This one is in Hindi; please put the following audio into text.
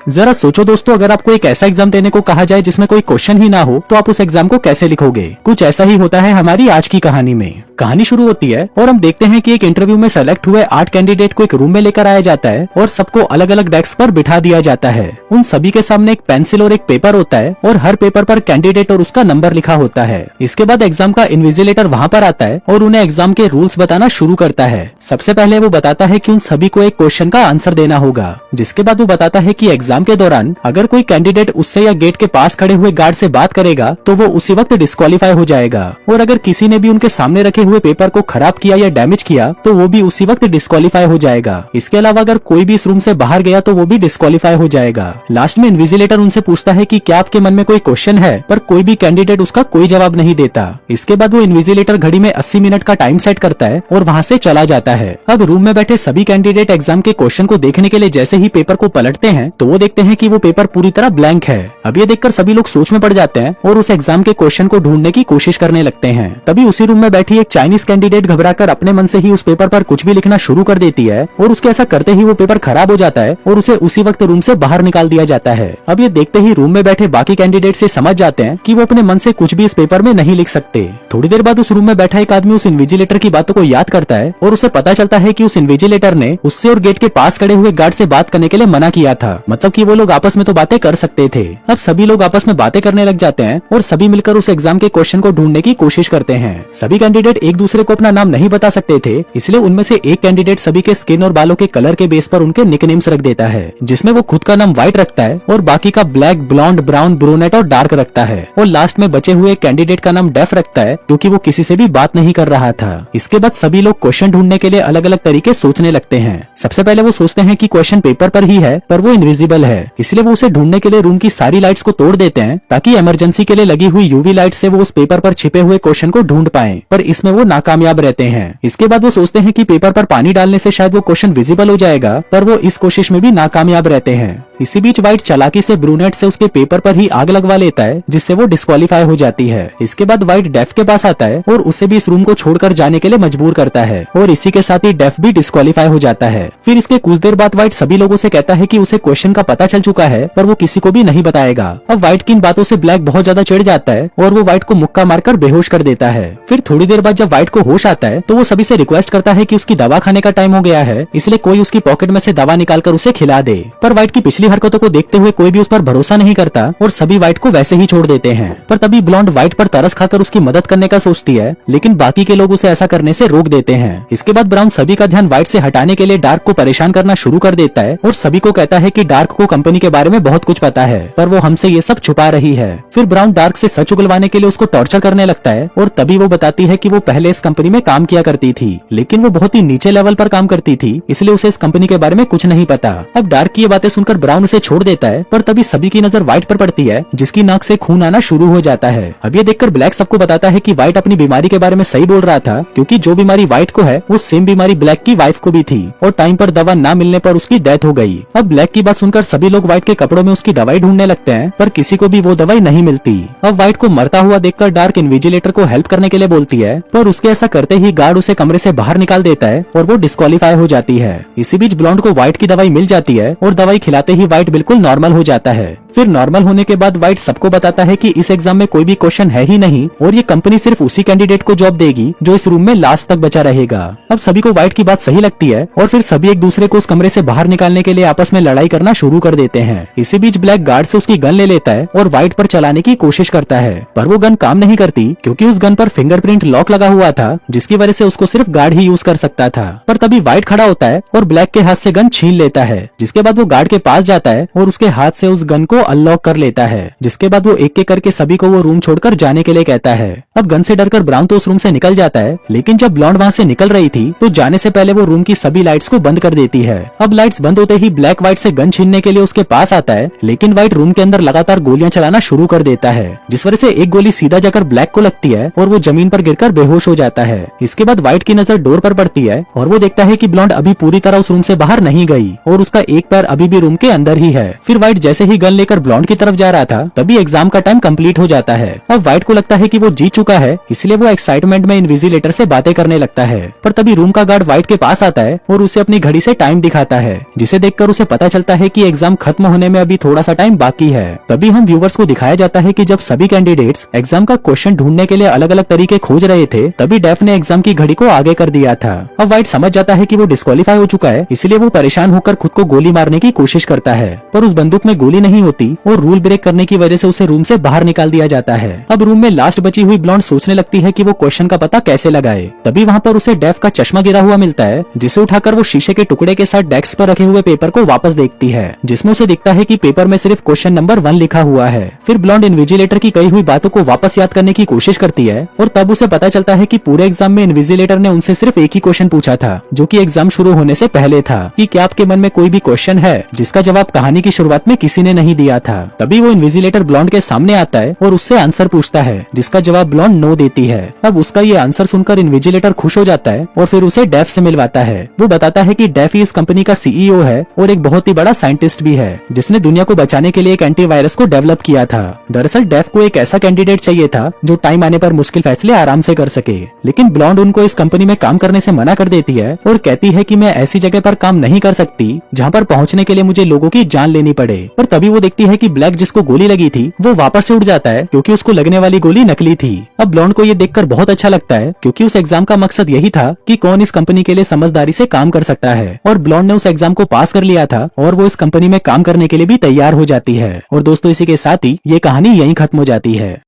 जरा सोचो दोस्तों, अगर आपको एक ऐसा एग्जाम देने को कहा जाए जिसमें कोई क्वेश्चन ही ना हो तो आप उस एग्जाम को कैसे लिखोगे। कुछ ऐसा ही होता है हमारी आज की कहानी में। कहानी शुरू होती है और हम देखते हैं कि एक इंटरव्यू में सेलेक्ट हुए 8 कैंडिडेट को एक रूम में लेकर आया जाता है और सबको अलग अलग डेस्क पर बिठा दिया जाता है। उन सभी के सामने एक पेंसिल और एक पेपर होता है और हर पेपर पर कैंडिडेट और उसका नंबर लिखा होता है। इसके बाद एग्जाम का इन्विजिलेटर वहाँ पर आता है और उन्हें एग्जाम के रूल्स बताना शुरू करता है। सबसे पहले वो बताता है कि उन सभी को एक क्वेश्चन का आंसर देना होगा, जिसके बाद वो बताता है कि एग्जाम के दौरान अगर कोई कैंडिडेट उससे या गेट के पास खड़े हुए गार्ड से बात करेगा तो वो उसी वक्त डिस्क्वालीफाई हो जाएगा, और अगर किसी ने भी उनके सामने रखे हुए पेपर को खराब किया या डैमेज किया तो वो भी उसी वक्त डिस्क्वालीफाई हो जाएगा। इसके अलावा अगर कोई भी इस रूम से बाहर गया तो वो भी डिस्क्वालीफाई हो जाएगा। लास्ट में इन्विजिलेटर उनसे पूछता है कि क्या आपके मन में कोई क्वेश्चन है, पर कोई भी कैंडिडेट उसका कोई जवाब नहीं देता। इसके बाद वो इन्विजिलेटर घड़ी में 80 मिनट का टाइम सेट करता है और वहाँ से चला जाता है। अब रूम में बैठे सभी कैंडिडेट एग्जाम के क्वेश्चन को देखने के लिए जैसे ही पेपर को पलटते हैं तो वो देखते हैं कि वो पेपर पूरी तरह ब्लैंक है। अब ये देखकर सभी लोग सोच में पड़ जाते हैं और उस एग्जाम के क्वेश्चन को ढूंढने की कोशिश करने लगते हैं। तभी उसी रूम में बैठी एक चाइनीज कैंडिडेट घबराकर अपने मन से ही उस पेपर पर कुछ भी लिखना शुरू कर देती है और उसके ऐसा करते ही वो पेपर खराब हो जाता है और उसे उसी वक्त रूम से बाहर निकाल दिया जाता है। अब ये देखते ही रूम में बैठे बाकी कैंडिडेट से समझ जाते हैं कि वो अपने मन से कुछ भी इस पेपर में नहीं लिख सकते। थोड़ी देर बाद उस रूम में बैठा एक आदमी उस इन्विजिलेटर की बातों को याद करता है और उसे पता चलता है कि उस इन्विजिलेटर ने उससे और गेट के पास खड़े हुए गार्ड से बात करने के लिए मना किया था, मतलब कि वो लोग आपस में तो बातें कर सकते थे। अब सभी लोग आपस में बातें करने लग जाते हैं और सभी मिलकर उस एग्जाम के क्वेश्चन को ढूंढने की कोशिश करते हैं। सभी कैंडिडेट एक दूसरे को अपना नाम नहीं बता सकते थे, इसलिए उनमें से एक कैंडिडेट सभी के स्किन और बालों के कलर के बेस पर उनके निकनेम्स रख देता है, जिसमें वो खुद का नाम व्हाइट रखता है और बाकी का ब्लैक, ब्लॉन्ड, ब्राउन, ब्रूनेट और डार्क रखता है, और लास्ट में बचे हुए कैंडिडेट का नाम डेफ रखता है क्योंकि वो किसी से भी बात नहीं कर रहा था। इसके बाद सभी लोग क्वेश्चन ढूंढने के लिए अलग अलग तरीके सोचने लगते हैं। सबसे पहले वो सोचते हैं कि क्वेश्चन पेपर पर ही है पर वो इनविजिबल है, इसलिए वो उसे ढूंढने के लिए रूम की सारी लाइट्स को तोड़ देते हैं ताकि इमरजेंसी के लिए लगी हुई यूवी लाइट से वो उस पेपर पर छिपे हुए क्वेश्चन को ढूंढ पाएं, पर इसमें वो नाकामयाब रहते हैं। इसके बाद वो सोचते हैं कि पेपर पर पानी डालने से शायद वो क्वेश्चन विजिबल हो जाएगा, पर वो इस कोशिश में भी नाकामयाब रहते हैं। इसी बीच व्हाइट चालाकी से ब्रूनेट से उसके पेपर पर ही आग लगवा लेता है, जिससे वो डिस्क्वालीफाई हो जाती है। इसके बाद व्हाइट डेफ के पास आता है और उसे भी इस रूम को छोड़कर जाने के लिए मजबूर करता है, और इसी के साथ ही डेफ भी डिस्क्वालीफाई हो जाता है। फिर इसके कुछ देर बाद व्हाइट सभी लोगों से कहता है कि उसे क्वेश्चन का पता चल चुका है, पर वो किसी को भी नहीं बताएगा। अब व्हाइट की इन बातों से ब्लैक बहुत ज्यादा चिढ़ जाता है और वो व्हाइट को मुक्का मारकर बेहोश कर देता है। फिर थोड़ी देर बाद जब व्हाइट को होश आता है तो वो सभी से रिक्वेस्ट करता है कि उसकी दवा खाने का टाइम हो गया है, इसलिए कोई उसकी पॉकेट में से दवा निकालकर उसे खिला दे। पर व्हाइट की पिछली हरकतों को देखते हुए कोई भी उस पर भरोसा नहीं करता और सभी व्हाइट को वैसे ही छोड़ देते हैं। पर तभी ब्लॉन्ड व्हाइट पर तरस खाकर उसकी मदद करने का सोचती है, लेकिन बाकी के लोग उसे ऐसा करने से रोक देते हैं। इसके बाद ब्राउन सभी का ध्यान व्हाइट से हटाने के लिए डार्क को परेशान करना शुरू कर देता है और सभी को कहता है कि डार्क को कंपनी के बारे में बहुत कुछ पता है, पर वो हमसे ये सब छुपा रही है। फिर ब्राउन डार्क से सच उगलवाने के लिए उसको टॉर्चर करने लगता है और तभी वो बताती है कि वो पहले इस कंपनी में काम किया करती थी, लेकिन वो बहुत ही नीचे लेवल पर काम करती थी, इसलिए उसे इस कंपनी के बारे में कुछ नहीं पता। अब डार्क की ये बातें सुनकर ब्राउन उसे छोड़ देता है, पर तभी सभी की नजर व्हाइट पर पड़ती है, जिसकी नाक से खून आना शुरू हो जाता है। अब ये देखकर ब्लैक सबको बताता है कि व्हाइट अपनी बीमारी के बारे में सही बोल रहा था, क्योंकि जो बीमारी व्हाइट को है वो सेम बीमारी ब्लैक की वाइफ को भी थी और टाइम पर दवा ना मिलने पर उसकी डेथ हो गई। अब ब्लैक की बात सुनकर सभी लोग व्हाइट के कपड़ों में उसकी दवाई ढूंढने लगते हैं, पर किसी को भी वो दवाई नहीं मिलती। अब व्हाइट को मरता हुआ देखकर डार्क इन्विजिलेटर को हेल्प करने के लिए बोलती है, पर उसके ऐसा करते ही गार्ड उसे कमरे से बाहर निकाल देता है और वो डिस्क्वालीफाई हो जाती है। इसी बीच ब्लॉन्ड को व्हाइट की दवाई मिल जाती है और दवाई खिलाते ही व्हाइट बिल्कुल नॉर्मल हो जाता है। फिर नॉर्मल होने के बाद व्हाइट सबको बताता है कि इस एग्जाम में कोई भी क्वेश्चन है ही नहीं और ये कंपनी सिर्फ उसी कैंडिडेट को जॉब देगी जो इस रूम में लास्ट तक बचा रहेगा। अब सभी को व्हाइट की बात सही लगती है और फिर सभी एक दूसरे को उस कमरे से बाहर निकालने के लिए आपस में लड़ाई करना शुरू कर देते हैं। इसी बीच ब्लैक गार्ड से उसकी गन ले लेता है और व्हाइट पर चलाने की कोशिश करता है, पर वो गन काम नहीं करती क्योंकि उस गन पर फिंगरप्रिंट लॉक लगा हुआ था, जिसकी वजह से उसको सिर्फ गार्ड ही यूज कर सकता था। पर तभी व्हाइट खड़ा होता है और ब्लैक के हाथ से गन छीन लेता है, जिसके बाद वो गार्ड के पास जाता है और उसके हाथ से उस गन को अनलॉक कर लेता है, जिसके बाद वो एक एक करके सभी को वो रूम छोड़कर जाने के लिए कहता है। अब गन से डरकर ब्राउन तो उस रूम से निकल जाता है, लेकिन जब ब्लॉन्ड वहाँ से निकल रही थी तो जाने से पहले वो रूम की सभी लाइट्स को बंद कर देती है। अब लाइट्स बंद होते ही ब्लैक व्हाइट से गन छीनने के लिए उसके पास आता है, लेकिन व्हाइट रूम के अंदर लगातार गोलियां चलाना शुरू कर देता है, जिस वजह से एक गोली सीधा जाकर ब्लैक को लगती है और वो जमीन पर गिरकर बेहोश हो जाता है। इसके बाद व्हाइट की नजर डोर पर पड़ती है और वो देखता है कि ब्लॉन्ड अभी पूरी तरह उस रूम से बाहर नहीं गई और उसका एक पैर अभी भी रूम के अंदर ही है। फिर व्हाइट जैसे ही गन लेकर लेकर ब्लॉन्ड की तरफ जा रहा था, तभी एग्जाम का टाइम कंप्लीट हो जाता है। अब व्हाइट को लगता है कि वो जीत चुका है, इसलिए वो एक्साइटमेंट में इनविजिलेटर से बातें करने लगता है। पर तभी रूम का गार्ड व्हाइट के पास आता है और उसे अपनी घड़ी से टाइम दिखाता है, जिसे देखकर उसे पता चलता है कि एग्जाम खत्म होने में अभी थोड़ा सा टाइम बाकी है। तभी हम व्यूवर्स को दिखाया जाता है कि जब सभी कैंडिडेट्स एग्जाम का क्वेश्चन ढूंढने के लिए अलग अलग तरीके खोज रहे थे, तभी डेफ ने एग्जाम की घड़ी को आगे कर दिया था। अब व्हाइट समझ जाता है कि वो डिस्क्वालीफाई हो चुका है, इसलिए वो परेशान होकर खुद को गोली मारने की कोशिश करता है, पर उस बंदूक में गोली नहीं होती और रूल ब्रेक करने की वजह से उसे रूम से बाहर निकाल दिया जाता है। अब रूम में लास्ट बची हुई ब्लॉन्ड सोचने लगती है कि वो क्वेश्चन का पता कैसे लगाए। तभी वहाँ पर उसे डेफ का चश्मा गिरा हुआ मिलता है, जिसे उठाकर वो शीशे के टुकड़े के साथ डेस्क पर रखे हुए पेपर को वापस देखती है, जिसमें उसे दिखता है कि पेपर में सिर्फ क्वेश्चन नंबर 1 लिखा हुआ है। फिर ब्लॉन्ड इन्विजिलेटर की कही हुई बातों को वापस याद करने की कोशिश करती है और तब उसे पता चलता है कि पूरे एग्जाम में इन्विजिलेटर ने उनसे सिर्फ एक ही क्वेश्चन पूछा था, जो कि एग्जाम शुरू होने से पहले था, कि क्या आपके मन में कोई भी क्वेश्चन है जिसका जवाब कहानी की शुरुआत में किसी ने नहीं दिया था। तभी वो इन्विजिलेटर ब्लॉन्ड के सामने आता है और उससे आंसर पूछता है, जिसका जवाब ब्लॉन्ड नो देती है। अब उसका ये आंसर सुनकर इन्विजिलेटर खुश हो जाता है और फिर उसे डेफ से मिलवाता है। वो बताता है कि डेफ इस कंपनी का सीईओ है और एक बहुत ही बड़ा साइंटिस्ट भी है, जिसने दुनिया को बचाने के लिए एक एंटीवायरस को डेवलप किया था। दरअसल डेफ को एक ऐसा कैंडिडेट चाहिए था जो टाइम आने पर मुश्किल फैसले आराम से कर सके, लेकिन ब्लॉन्ड उनको इस कंपनी में काम करने से मना कर देती है और कहती है कि मैं ऐसी जगह पर काम नहीं कर सकती जहाँ पर पहुँचने के लिए मुझे लोगों की जान लेनी पड़े। और तभी वो देखती है कि ब्लैक जिसको गोली लगी थी वो वापस से उड़ जाता है, क्योंकि उसको लगने वाली गोली नकली थी। अब ब्लॉन्ड को ये देखकर बहुत अच्छा लगता है, क्योंकि उस एग्जाम का मकसद यही था कि कौन इस कंपनी के लिए समझदारी से काम कर सकता है, और ब्लॉन्ड ने उस एग्जाम को पास कर लिया था और वो इस कंपनी में काम करने के लिए भी तैयार हो जाती है। और दोस्तों, इसी के साथ ही ये कहानी यहीं खत्म हो जाती है।